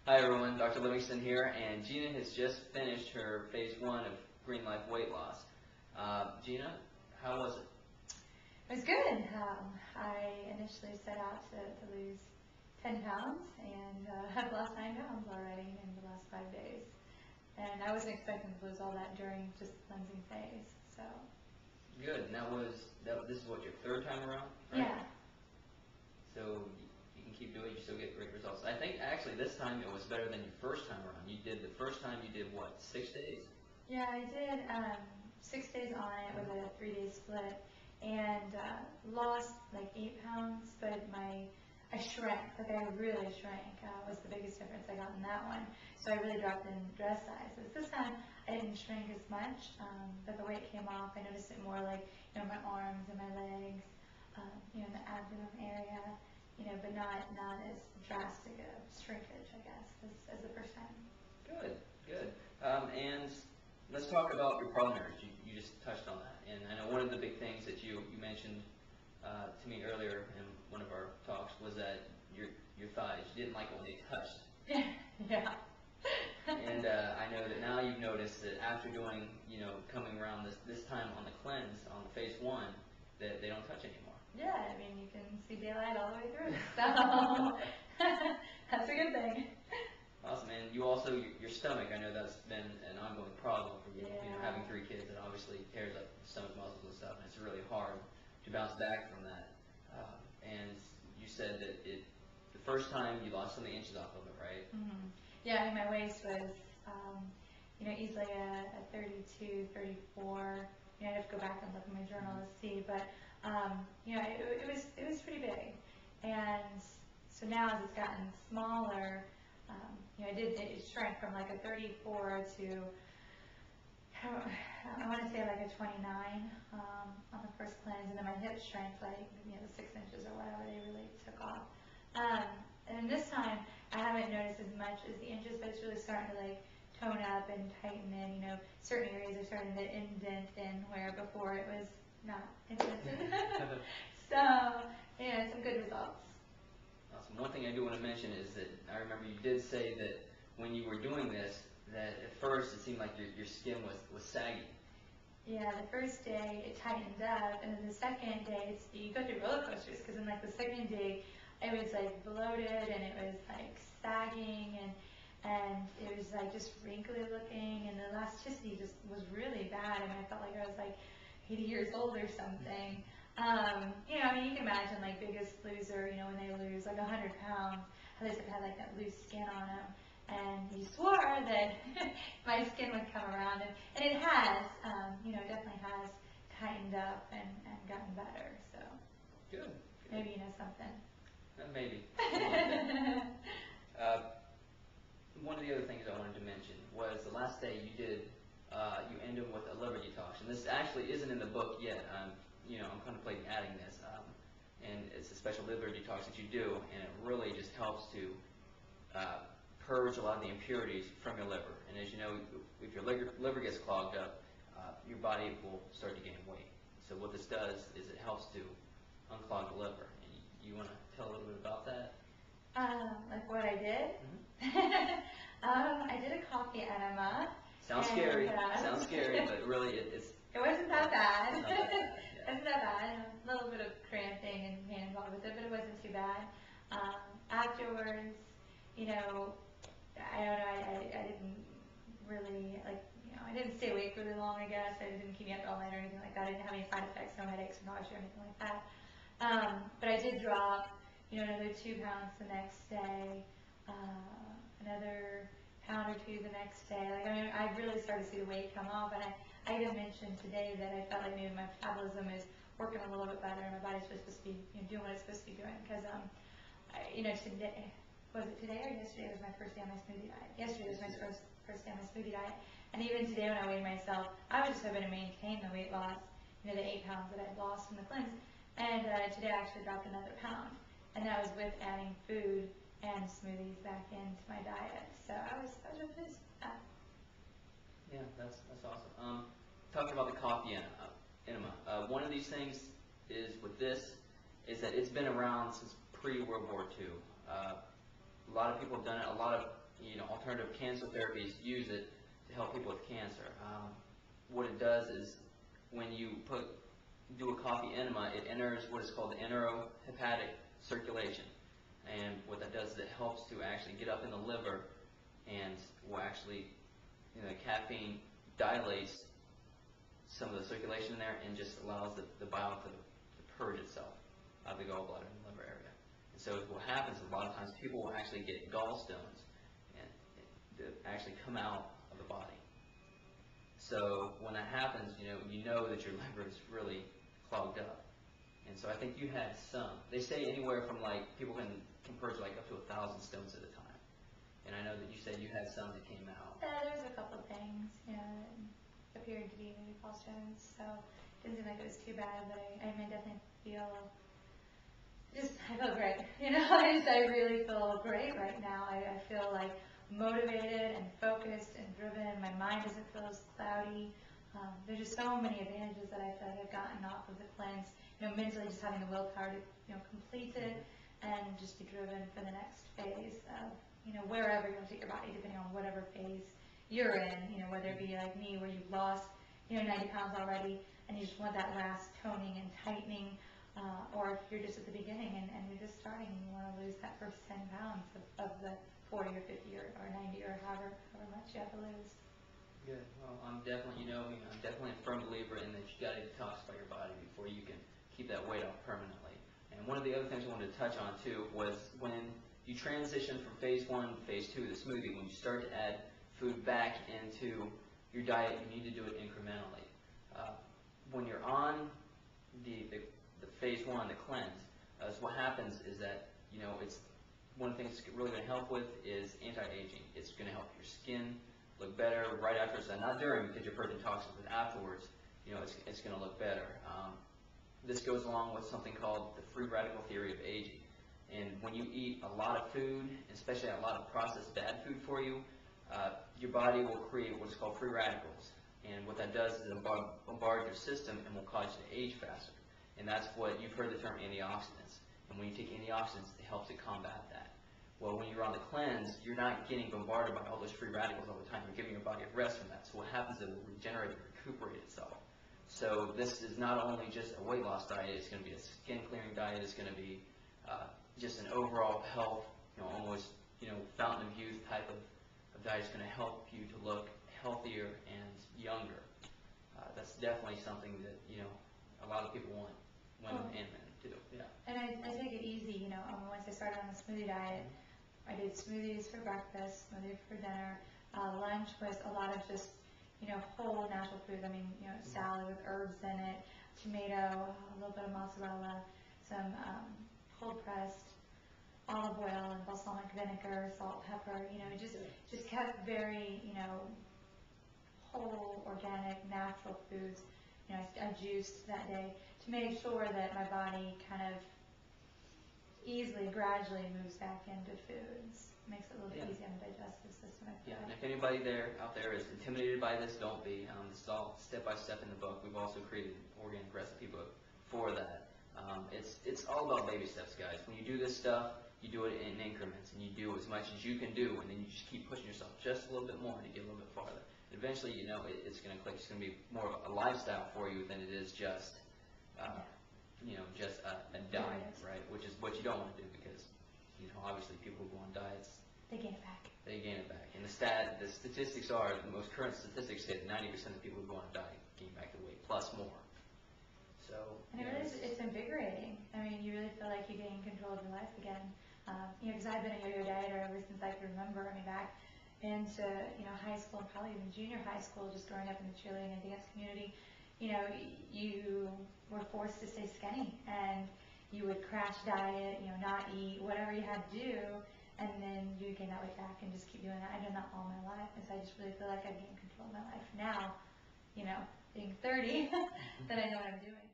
Hi everyone, Dr. Livingston here, and Gina has just finished her phase 1 of Green Life weight loss. Gina, how was it? It was good. I initially set out to lose 10 pounds and have lost 9 pounds already in the last 5 days. And I wasn't expecting to lose all that during just the cleansing phase. So Good, and this is what, your third time around? Right? yeah. So you can keep doing it, you still get great results. I think actually this time it was better than your first time around. The first time you did what, 6 days? Yeah, I did 6 days on it with a 3-day split and lost like 8 pounds, but I shrank, like I really shrank, was the biggest difference I got in that one. So I really dropped in dress sizes. This time I didn't shrink as much, but the weight came off. I noticed it more like, my arms and my legs, in the abdomen area, but not as drastic a shrinkage, I guess, as the first time. Good, good. And let's talk about your partners. You just touched on that. And I know one of the big things that you mentioned to me earlier in one of our talks was that your thighs, you didn't like it when they touched. Yeah. And I know that now you've noticed that after doing, coming around this time on the cleanse, on the phase 1, that they don't touch anymore. Yeah, I mean, you can see daylight all the way through, so that's a good thing. Awesome, and you also, your stomach, I know that's been an ongoing problem for you, Yeah. having 3 kids, it obviously tears up the stomach muscles and stuff, and it's really hard to bounce back from that. And you said that the first time you lost so many inches off of it, right? Mm-hmm. Yeah, I mean, my waist was, easily a 32, 34. I'd have to go back and look at my journal to see, but it was pretty big. And so now as it's gotten smaller, it shrank from like a 34 to, I want to say like a 29 on the first cleanse, and then my hips shrank like 6 inches or whatever they really took off. And this time I haven't noticed as much as the inches, but it's really starting to like tone up and tighten in. Certain areas are starting to indent in where before it was not indented. So some good results. Awesome. One thing I do want to mention is that I remember you did say that when you were doing this, that at first it seemed like your skin was saggy. Yeah, the first day it tightened up, and then the second day you go through roller coasters, because in like the second day it was like bloated and it was like sagging and it was like just wrinkly looking, and the elasticity just was really bad. I mean, I felt like I was like 80 years old or something. I mean, you can imagine like Biggest Loser, when they lose like 100 pounds, how they just had like that loose skin on them. And he swore that my skin would come around, and it has, it definitely has tightened up and gotten better. So Good. maybe you know something. Maybe. One of the other things I wanted to mention was the last day you ended with a liver detox, and this actually isn't in the book yet. I'm contemplating adding this, and it's a special liver detox that you do, and it really just helps to purge a lot of the impurities from your liver. And as you know, if your liver gets clogged up, your body will start to gain weight. So what this does is it helps to unclog the liver. And you want to tell a little bit about that? Like what I did? Mm-hmm. I did a coffee enema. Sounds scary. Sounds scary, but really it's... It wasn't that bad. It's not that bad, yeah. It wasn't that bad. A little bit of cramping and pain involved with it, but it wasn't too bad. Afterwards, I don't know, I didn't really, I didn't stay awake really long, I guess. I didn't keep me up all night or anything like that. I didn't have any side effects, no headaches or nausea or anything like that. But I did drop, another 2 pounds the next day, another pound or 2 the next day. I really started to see the weight come off, and I even mentioned today that I felt like maybe my metabolism is working a little bit better, and my body's supposed to be doing what it's supposed to be doing. Because, today, was it today or yesterday was my first day on my smoothie diet? Yesterday was my first day on my smoothie diet. And even today when I weighed myself, I was just hoping to maintain the weight loss, the 8 pounds that I'd lost from the cleanse. And today I actually dropped another pound. And that was with adding food and smoothies back into my diet. So I was really pleased with that. Yeah, that's awesome. Talking about the coffee enema. One of these things is with this is that it's been around since pre-World War II. A lot of people have done it. A lot of alternative cancer therapies use it to help people with cancer. What it does is when you do a coffee enema, it enters what is called the enterohepatic circulation. And what that does is it helps to actually get up in the liver and will actually, the caffeine dilates some of the circulation in there and just allows the bile to purge itself out of the gallbladder and liver area. And so what happens is a lot of times people will actually get gallstones and that actually come out of the body. So when that happens, you know that your liver is really clogged up. And so I think you had some. They say anywhere from people can purge up to 1,000 stones at a time. And I know that you said you had some that came out. Yeah, there was a couple of things, that appeared to be maybe gallstones, so it didn't seem like it was too bad, but I definitely feel, I feel great. I really feel great right now. I feel motivated and focused and driven. My mind doesn't feel as cloudy. There's just so many advantages that I feel like I've gotten off of the cleanse. Mentally just having the willpower to, complete it and just be driven for the next phase of, wherever you want to take your body, depending on whatever phase you're in, whether it be like me where you've lost, 90 pounds already and you just want that last toning and tightening, or if you're just at the beginning and you're just starting and you want to lose that first 10 pounds of the 40 or 50 or 90 or however much you have to lose. Good. Well, I'm definitely, I'm definitely a firm believer in that you got to detoxify your body before you can keep that weight off permanently. And one of the other things I wanted to touch on too was when you transition from phase 1 to phase 2 of the smoothie, when you start to add food back into your diet, you need to do it incrementally. When you're on the phase 1, the cleanse, what happens is that, it's one of the things it's really going to help with is anti-aging. It's going to help your skin look better right after it's done, not during because you're purging toxins, but afterwards, it's going to look better. This goes along with something called the free radical theory of aging. And when you eat a lot of food, especially a lot of processed bad food for you, your body will create what's called free radicals. And what that does is it bombard your system and will cause you to age faster. And that's what you've heard the term antioxidants. And when you take antioxidants, it helps to combat that. Well, when you're on the cleanse, you're not getting bombarded by all those free radicals all the time. You're giving your body a rest from that. So what happens is it will regenerate and recuperate itself. So this is not only just a weight loss diet, it's going to be a skin clearing diet, it's going to be just an overall health, almost, fountain of youth type of diet. It's going to help you to look healthier and younger. That's definitely something that, a lot of people want women and men to do. Yeah. And I take it easy, once I started on the smoothie diet, I did smoothies for breakfast, smoothies for dinner. Lunch was a lot of just, whole natural foods. Salad with herbs in it, tomato, a little bit of mozzarella, some cold pressed olive oil and balsamic vinegar, salt, pepper. It just kept very, whole, organic, natural foods. I juiced that day to make sure that my body kind of easily, gradually moves back into foods. Makes it a little bit easier on the digestive system. Yeah, and if anybody out there is intimidated by this, don't be. This is all step-by-step in the book. We've also created an organic recipe book for that. It's all about baby steps, guys. When you do this stuff, you do it in increments, and you do as much as you can do, and then you just keep pushing yourself just a little bit more to get a little bit farther. Eventually, it's going to click. It's going to be more of a lifestyle for you than it is just, just a diet, right? Which is what you don't want to do because, obviously people who go on diets, they gain it back. They gain it back. And the statistics are, the most current statistics say that 90% of people who go on a diet gain back the weight, plus more. So. And it's invigorating. You really feel like you gain control of your life again. Because I've been a yo-yo dieter ever since I can remember. Back into, high school and probably even junior high school, just growing up in the cheerleading and dance community, you were forced to stay skinny and you would crash diet, not eat, whatever you had to do, and then you gain that weight back and just keep doing that. I've done that all my life, and so I just really feel like I've gained control of my life now, being 30, that I know what I'm doing.